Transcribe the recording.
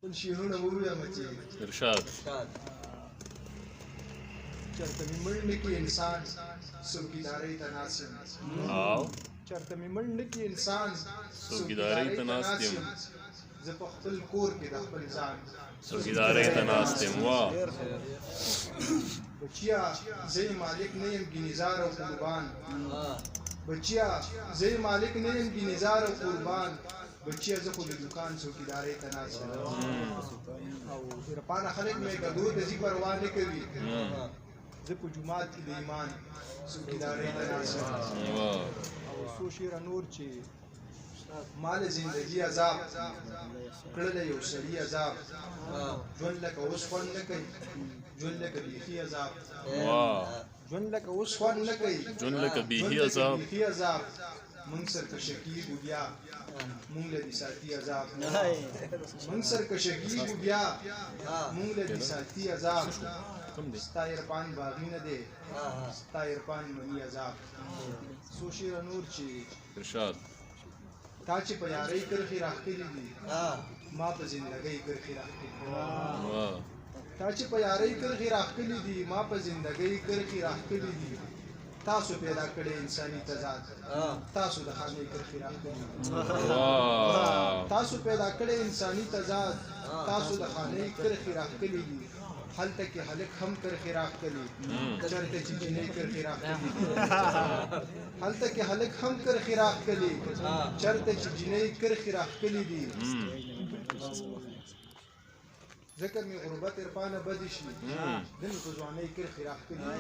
خپل شعرونه وویمه چې ارشاد چېرته مې مړ نه کړي انسان څوکیدارۍ ته ناست یم او چېرته مې مړ نه کړي انسان څوکیدارۍ ته ناست یم زه په خپل کور کې د خپل ځان څوکیدارۍ ته ناست یم واه بچیا زه یې مالک نه یم ګینهزار او قربان بچیا زه یې مالک نه یم ګینهزار او قربان بچیا زه خو د دوکان څوکیدارۍ ته ناست یم او عرفانه خلک مې ګډو د ځي پروا نه کوي زه په جومات کې د ایمان څوکیدارۍ ته ناست یم او څو شعره نور چې مال زندگی عذاب کړل یو سړي عذاب ژوند لکه اوس خوند نه کوي ژوند لکه بیخي عذاب ژوند لکه اوس خوند نه کوي ژوند لکه بیخي عذاب مونږ سرکشه کېږو بیا مونږ له دې ساتي عذاب مونږ سرکشه کېږو بیا مونږ له دې ساتي عذاب ستا عرفان باغي نه دی ستا عرفان مني عذاب څو شعره نور چې ارشاد تا چې په یارۍ کرښې راښکلي دي ما په زندګۍ کرښې راښکلي تا چې په یارۍ کرښې راښکلي دي ما په زندګۍ کرښې راښکلي دي تاسو پیدا کړی انساني تضاد تاسو د خانۍ کرښې راښکلي تاسو پیدا کړی انساني تضاد تاسو د خانۍ کرښې راښکلي دي هلته کې هلک هم کرښې راښکلي چېرته چې جینۍ کرښې راښکلي هلته کې هلک هم کرښې راښکلي چېرته چې جینۍ کرښې راښکلي دي ځکه مې غربت عرفانه بدې شي نه مې په ځوانۍ کرښې راښکلي